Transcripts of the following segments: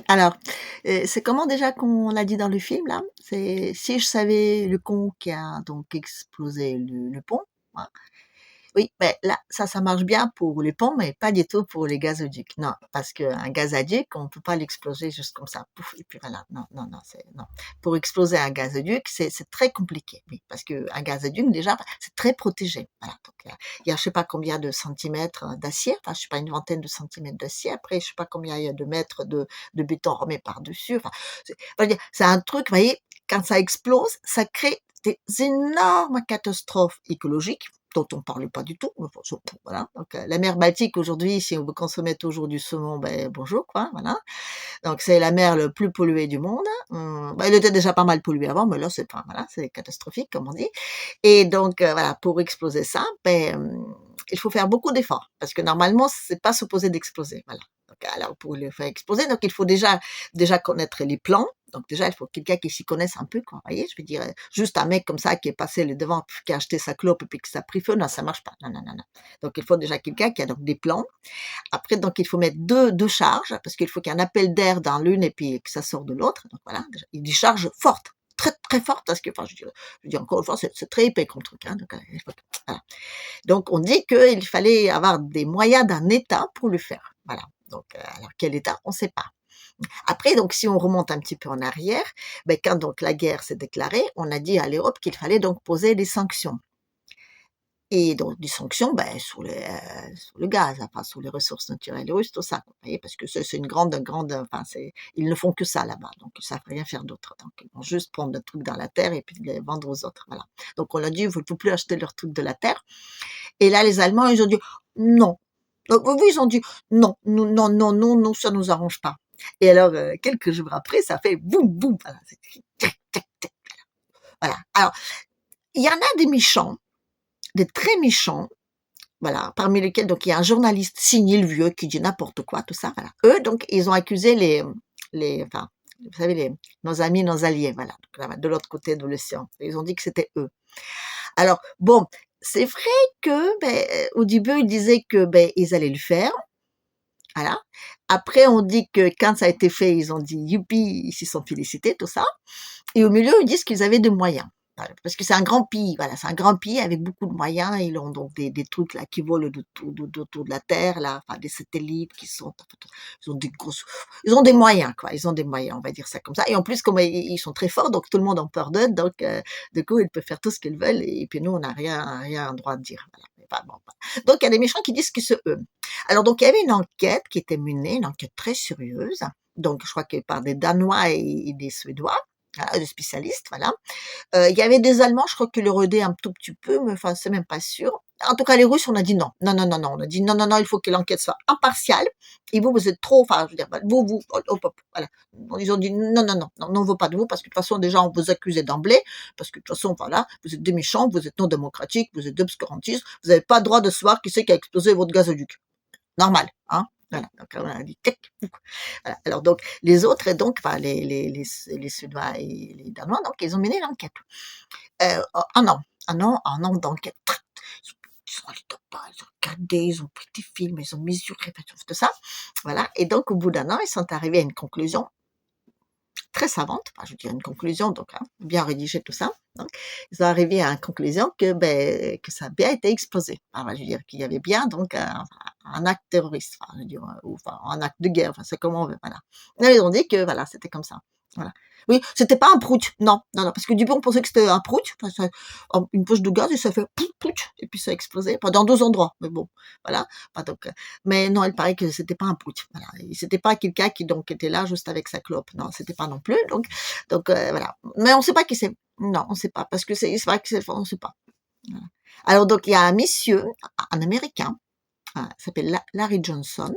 Alors, c'est comment déjà qu'on l'a dit dans le film là? C'est: «Si je savais le con qui a donc explosé le pont», hein. Oui, beh, là, ça marche bien pour les ponts, mais pas du tout pour les gazoducs. Non, parce qu'un gazoduc, on peut pas l'exploser juste comme ça, pouf et puis voilà. Non, non, non, c'est non. Pour exploser un gazoduc, c'est très compliqué, oui, parce qu'un gazoduc déjà, c'est très protégé. Voilà, donc il y a je sais pas combien de centimètres, d'acier, enfin, je sais pas, une vingtaine de centimètres d'acier. Après, je sais pas combien il y a de mètres de béton remis par-dessus. Enfin, on va dire, c'est un truc, vous voyez, quand ça explose, ça crée des énormes catastrophes écologiques dont on parle pas du tout. Enfin, voilà. Donc, la mer Baltique aujourd'hui, si on veut consommer toujours du saumon, ben bonjour quoi, voilà. Donc c'est la mer le plus polluée du monde. Bah, elle était déjà pas mal polluée avant, mais là c'est pas voilà, c'est catastrophique comme on dit. Et donc, voilà, pour exploser ça, il faut faire beaucoup d'efforts parce que normalement c'est pas supposé d'exploser, voilà. Donc alors pour le faire exploser, donc il faut déjà connaître les plans. Donc déjà, il faut quelqu'un qui s'y connaisse un peu quoi, vous voyez? Je veux dire, juste un mec comme ça qui est passé le devant, qui a acheté sa clope et puis que ça a pris feu, non, ça marche pas. Non, non, non, non. Donc il faut déjà quelqu'un qui a donc des plans. Après donc il faut mettre deux charges parce qu'il faut qu'il y ait un appel d'air dans l'une et puis que ça sort de l'autre. Donc voilà, déjà, et des charges fortes, très, très fortes parce que enfin je dis encore une fois, c'est très épais comme truc, hein, donc il faut voilà. Donc on dit qu'il fallait avoir des moyens d'un État pour le faire. Voilà. Donc, alors quel État? On ne sait pas. Après, donc, si on remonte un petit peu en arrière, ben, quand donc la guerre s'est déclarée, on a dit à l'Europe qu'il fallait donc poser des sanctions. Et donc des sanctions, ben, sur le gaz, enfin sur les ressources naturelles russes, tout ça, vous voyez? Parce que c'est une grande, enfin c'est ils ne font que ça là-bas, donc ils savent rien faire d'autre. Donc ils vont juste prendre le truc dans la terre et puis les vendre aux autres, voilà. Donc on a dit: «Vous ne pouvez plus acheter leurs trucs de la terre». Et là, les Allemands, ils ont dit: «Non». Donc oui, ils ont dit: «Non, nous non, non, non, non, ça nous arrange pas». Et alors, quelques jours après, ça fait boum, boum, voilà, c'est tic, tic, tic, voilà. Alors, il y en a des méchants, des très méchants, voilà, parmi lesquels donc il y a un journaliste signé le vieux qui dit n'importe quoi, tout ça, voilà. Eux, donc, ils ont accusé enfin, vous savez, nos amis, nos alliés, voilà, donc là, de l'autre côté de l'océan. Ils ont dit que c'était eux. Alors, bon, c'est vrai que, au début, ils disaient que, ils allaient le faire, voilà. Après, on dit que quand ça a été fait, ils ont dit: «Youpi!», ils s'y sont félicités, tout ça. Et au milieu, ils disent qu'ils avaient des moyens. Voilà, parce que c'est un grand pays, voilà, c'est un grand pays avec beaucoup de moyens. Ils ont donc des trucs là qui volent autour de la Terre, là, enfin des satellites qui sont, ils ont des grosses, ils ont des moyens, quoi. Ils ont des moyens, on va dire ça comme ça. Et en plus, comme ils sont très forts, donc tout le monde en peur d'eux, donc du coup, ils peuvent faire tout ce qu'ils veulent. Et puis nous, on n'a rien droit de dire. Voilà. Mais pas bon, voilà. Donc il y a des méchants qui disent que c'est eux. Alors donc il y avait une enquête qui était menée, une enquête très sérieuse. Donc je crois que par des Danois et des Suédois, voilà, des spécialistes, voilà. Il y avait des Allemands, je crois qu'ils le rôdaient un tout petit peu, mais enfin, c'est même pas sûr. En tout cas, les Russes, on a dit non. Non, non, non, non. On a dit non, non, non, il faut que l'enquête soit impartiale. Et vous, vous êtes trop, enfin, je veux dire, vous, hop, hop, voilà. Ils ont dit non, non, non, non, on ne veut pas de vous parce que de toute façon, déjà, on vous accusait d'emblée. Parce que de toute façon, voilà, vous êtes des méchants, vous êtes non démocratiques, vous êtes obscurantistes, vous n'avez pas le droit de savoir qui c'est qui a explosé votre gazoduc. Normal, hein. Voilà, donc on a dit tic, voilà. Alors donc les autres, et donc, enfin les Suédois et les Danois, donc ils ont mené l'enquête. 1 an, 1 an d'enquête. Ils sont allés là-bas, ils ont regardé, ils ont pris des films, ils ont mesuré, tout ça. Voilà. Et donc au bout d'1 an, ils sont arrivés à une conclusion très savante, enfin, je veux dire une conclusion, donc hein, bien rédigé tout ça. Donc, ils sont arrivés à une conclusion que ça a bien été explosé. Enfin, je veux dire qu'il y avait bien donc un acte terroriste, enfin, je veux dire, ou enfin, un acte de guerre, enfin, c'est comme on veut, voilà. Et ils ont dit que voilà, c'était comme ça. Voilà. Oui, c'était pas un prout, non, non, non, parce que du coup, on pensait que c'était un prout, enfin, une poche de gaz et ça fait pout, pout, et puis ça a explosé, enfin, dans 2 endroits, mais bon, voilà. Enfin, donc, mais non, il paraît que c'était pas un prout, voilà. Et c'était pas quelqu'un qui donc était là juste avec sa clope, non, c'était pas non plus, donc voilà. Mais on sait pas qui c'est. Non, on sait pas, parce que c'est vrai que on sait pas. Voilà. Alors donc il y a un monsieur, un Américain, il s'appelle Larry Johnson.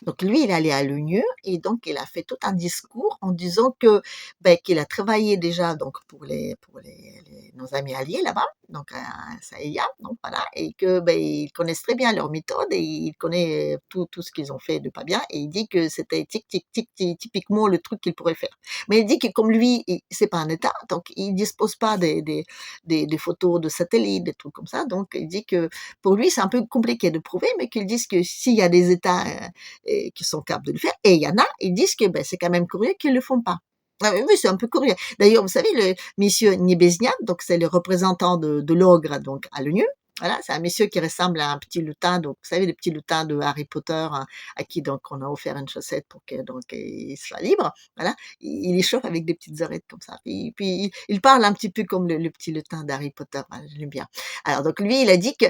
Donc lui, il est allé à l'ONU et donc il a fait tout un discours en disant que qu'il a travaillé déjà donc nos amis alliés là-bas, donc à Saïa, donc voilà, et que ils connaissent très bien leur méthode et il connaît tout ce qu'ils ont fait de pas bien, et il dit que c'était tic tic tic, typiquement le truc qu'il pourrait faire. Mais il dit que comme lui, c'est pas un État, donc il dispose pas des photos de satellites, des trucs comme ça, donc il dit que pour lui c'est un peu compliqué de prouver, mais qu'ils disent que s'il y a des États qui sont capables de le faire. Et il y en a, ils disent que c'est quand même curieux qu'ils le font pas. Ah oui, c'est un peu curieux. D'ailleurs, vous savez, le monsieur Nibeznian, donc c'est le représentant de l'ogre donc à l'ONU. Voilà, c'est un monsieur qui ressemble à un petit lutin, donc vous savez, le petit lutin de Harry Potter, hein, à qui donc on a offert une chaussette pour que donc il soit libre. Voilà, il échauffe avec des petites oreilles comme ça. Puis il parle un petit peu comme le petit lutin d'Harry Potter. Voilà, je l'aime bien. Alors donc lui, il a dit que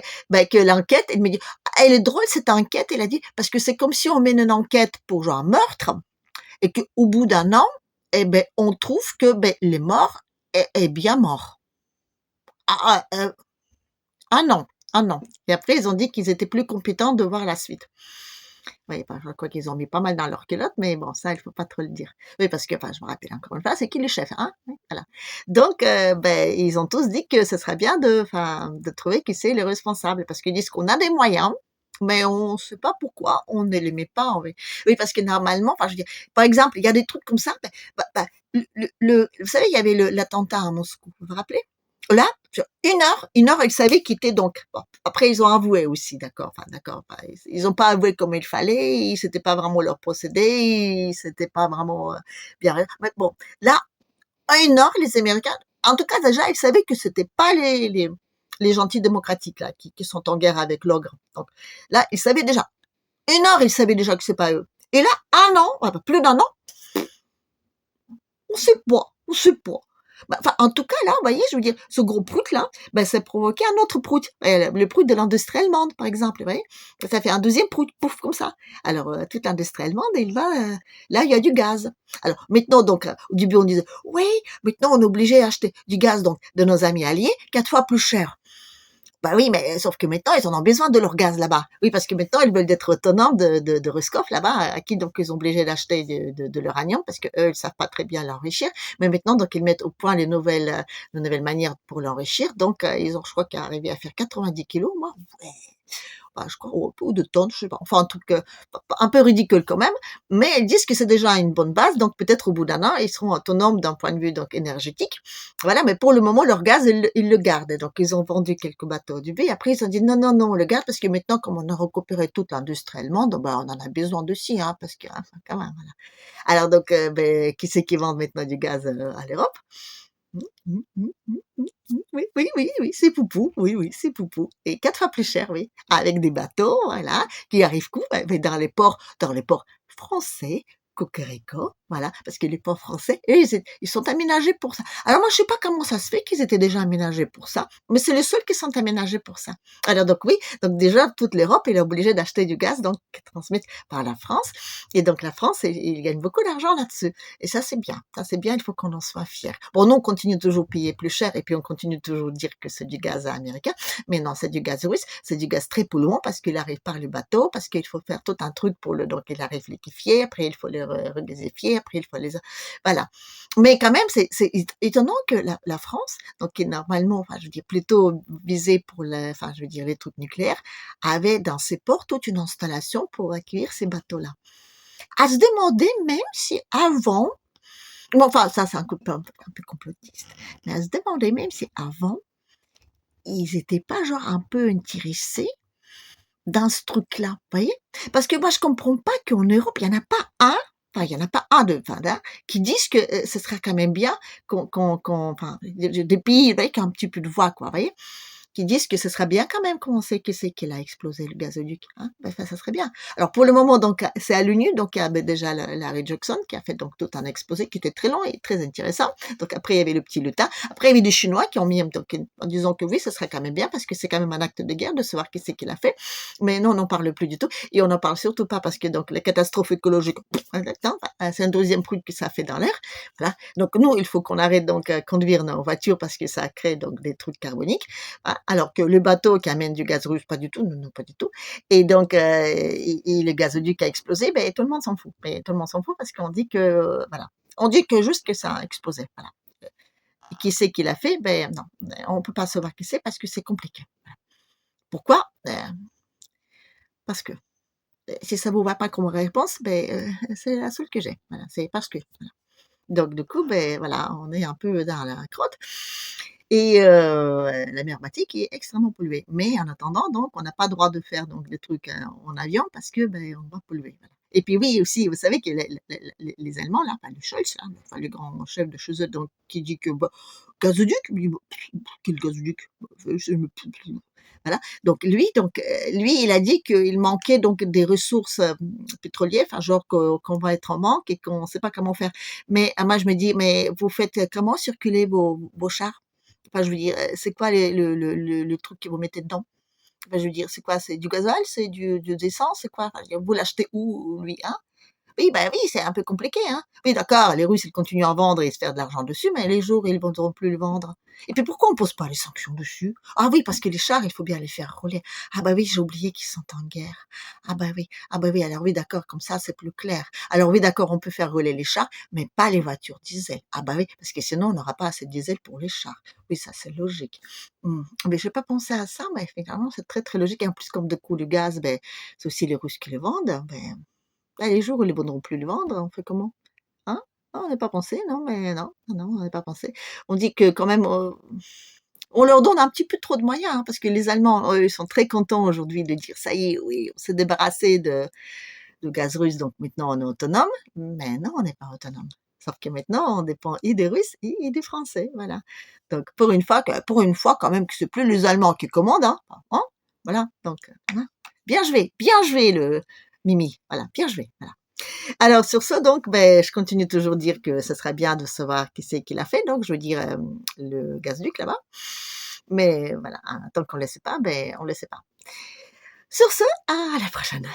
l'enquête, il me dit, ah, elle est drôle cette enquête. Il a dit parce que c'est comme si on mène une enquête pour genre meurtre et qu'au bout d'un an, on trouve que les morts est bien mort. Ah, ah non, ah non. Et après, ils ont dit qu'ils étaient plus compétents de voir la suite. Oui, je crois qu'ils ont mis pas mal dans leur culotte, mais bon, ça, il faut pas trop le dire. Oui, parce que, je me rappelle encore une fois, c'est qui le chef, hein? Oui, voilà. Donc, ils ont tous dit que ce serait bien de trouver qui c'est le responsable, parce qu'ils disent qu'on a des moyens, mais on ne sait pas pourquoi on ne les met pas. Oui, oui, parce que normalement, je veux dire, par exemple, il y a des trucs comme ça. Vous savez, il y avait l'attentat à Moscou, vous vous rappelez? Là, sur une heure, ils savaient qu'ils étaient donc. Bon, après, ils ont avoué aussi, d'accord. Enfin, d'accord. Ils n'ont pas avoué comme il fallait. C'était pas vraiment leur procédé. C'était pas vraiment bien. Mais bon, là, à une heure, les Américains, en tout cas déjà, ils savaient que c'était pas les gentils démocratiques là qui sont en guerre avec l'ogre. Donc là, ils savaient déjà. Une heure, ils savaient déjà que c'est pas eux. Et là, un an, plus d'un an, on sait pas. En tout cas, là, vous voyez, je veux dire, ce gros prout-là, ça provoquait un autre prout. Le prout de l'industrie allemande, par exemple, vous voyez. Ça fait un deuxième prout, pouf, comme ça. Alors, toute l'industrie allemande, là, il y a du gaz. Alors, maintenant, donc, au début, on disait, oui, maintenant, on est obligé d'acheter du gaz, donc, de nos amis alliés, 4 fois plus cher. Bah oui, mais sauf que maintenant, ils en ont besoin de leur gaz là-bas. Oui, parce que maintenant, ils veulent être autonomes de Roscoff là-bas, à qui donc ils sont obligés d'acheter de l'uranium, parce que eux, ils savent pas très bien l'enrichir. Mais maintenant, donc, ils mettent au point les nouvelles manières pour l'enrichir. Donc, ils ont, je crois, qu'à arriver à faire 90 kilos, moi. Ouais. Je crois, ou de tonnes, je sais pas. Enfin, un truc un peu ridicule quand même. Mais ils disent que c'est déjà une bonne base. Donc, peut-être au bout d'un an, ils seront autonomes d'un point de vue donc énergétique. Voilà, mais pour le moment, leur gaz, ils le gardent. Donc, ils ont vendu quelques bateaux au début. Après, ils ont dit non, non, non, on le garde parce que maintenant, comme on a récupéré toute l'industrie allemande, on en a besoin dessus, hein, parce que, enfin, quand même, voilà. Alors, donc, qui c'est qui vend maintenant du gaz à l'Europe? Oui, oui, oui, oui, c'est Poupou. Oui, oui, c'est Poupou. Et 4 fois plus cher, oui. Avec des bateaux, voilà, qui arrivent mais dans les ports français, Cocorico, voilà, parce que les ports français, eux, ils sont aménagés pour ça. Alors moi, je sais pas comment ça se fait qu'ils étaient déjà aménagés pour ça, mais c'est les seuls qui sont aménagés pour ça. Alors donc oui, donc déjà toute l'Europe, elle est obligée d'acheter du gaz, donc qui est transmis par la France, et donc la France, il gagne beaucoup d'argent là-dessus. Et ça, c'est bien. Ça, c'est bien, il faut qu'on en soit fier. Bon, nous, on continue toujours à payer plus cher et puis on continue toujours à dire que c'est du gaz américain. Mais non, c'est du gaz russe. C'est du gaz très polluant parce qu'il arrive par le bateau, parce qu'il faut faire tout un truc donc il arrive liquéfié, après il faut le regasifier, après il faut les, voilà. Mais quand même, c'est étonnant que la France, donc qui est normalement, je veux dire, plutôt visée pour je veux dire, les trucs nucléaires, avait dans ses ports toute une installation pour accueillir ces bateaux-là. À se demander même si avant, bon, enfin, ça, c'est un peu complotiste, mais à se demander même si avant, ils étaient pas genre un peu intéressés dans ce truc-là, vous voyez? Parce que moi, je comprends pas qu'en Europe, il y en a pas un, il y en a pas un qui disent que ce serait quand même bien des pays, vous voyez, qui ont un petit peu de voix, quoi, vous voyez? Qui disent que ce serait bien quand même qu'on sait qui c'est qui a explosé le gazoduc, hein. Ça serait bien. Alors pour le moment, donc c'est à l'ONU, donc il y avait déjà Larry Jackson qui a fait donc tout un exposé qui était très long et très intéressant. Donc après il y avait le petit lutin. Après il y avait des Chinois qui ont mis donc, en disant que oui, ce serait quand même bien parce que c'est quand même un acte de guerre de savoir qui c'est qui l'a fait. Mais non, on n'en parle plus du tout et on n'en parle surtout pas parce que donc les catastrophes écologiques, c'est un deuxième truc que ça fait dans l'air. Voilà. Donc nous, il faut qu'on arrête donc à conduire nos voitures parce que ça crée donc des trucs carboniques. Alors que le bateau qui amène du gaz russe, pas du tout, non, pas du tout. Et donc, le gazoduc a explosé, tout le monde s'en fout. Mais tout le monde s'en fout parce qu'on dit que, voilà. On dit que juste que ça a explosé, voilà. Et qui c'est qui l'a fait? Non, on peut pas savoir qui c'est parce que c'est compliqué. Voilà. Pourquoi? Parce que. Si ça vous va pas comme réponse, c'est la seule que j'ai. Voilà, c'est parce que. Voilà. Donc, du coup, voilà, on est un peu dans la crotte. et la mer Baltique est extrêmement polluée. Mais en attendant donc, on n'a pas le droit de faire donc des trucs, en avion parce que, beh, on va polluer, voilà. Et puis oui aussi, vous savez que les Allemands là, enfin le Scholz là, enfin le grand chef de chez eux donc qui dit que, bah, gazoduc? Mais bah, quel gazoduc? Bah, je me voilà. Donc lui, il a dit qu'il manquait donc des ressources, pétrolières, enfin genre qu'on va être en manque et qu'on sait pas comment faire. Mais moi je me dis: «Mais vous faites, comment circuler vos chars?» Enfin je veux dire, c'est quoi les le truc que vous mettez dedans? Enfin je veux dire, c'est quoi? C'est du gasoil? C'est de l'essence? C'est quoi? Enfin je veux dire, vous l'achetez où lui, hein? Oui, bah, oui, c'est un peu compliqué, hein. Oui, d'accord, les Russes, ils continuent à en vendre et se faire de l'argent dessus, mais les jours où ils voudront plus le vendre. Et puis pourquoi on pose pas les sanctions dessus? Ah oui, parce que les chars, il faut bien les faire rouler. Ah bah oui, j'ai oublié qu'ils sont en guerre. Ah bah oui, ah bah oui, alors oui, d'accord, comme ça, c'est plus clair. Alors oui, d'accord, on peut faire rouler les chars, mais pas les voitures diesel. Ah bah oui, parce que sinon, on n'aura pas assez de diesel pour les chars. Oui, ça, c'est logique. Mais j'ai pas pensé à ça, mais finalement, c'est très, très logique. Et en plus, comme de coup, le gaz, ben, c'est aussi les Russes qui le vendent. Ben, là, les jours où ils voudront plus le vendre, on fait comment? Hein? Ah, on n'a pas pensé, non, mais non, non, on n'a pas pensé. On dit que quand même, on leur donne un petit peu trop de moyens, hein, parce que les Allemands, eux, ils sont très contents aujourd'hui de dire: «Ça y est, oui, on s'est débarrassé de gaz russe, donc maintenant on est autonome». Mais non, on n'est pas autonome. Sauf que maintenant, on dépend et des Russes et des Français, voilà. Donc pour une fois quand même que c'est plus les Allemands qui commandent, hein, voilà, donc hein. Bien joué le Mimi, voilà, bien joué, voilà. Alors sur ce donc, beh, je continue toujours de dire que ce serait bien de savoir qui c'est qui l'a fait, donc je veux dire, le gazoduc là-bas. Mais voilà, hein, tant qu'on le sait pas, beh, on le sait pas. Sur ce, à la prochaine.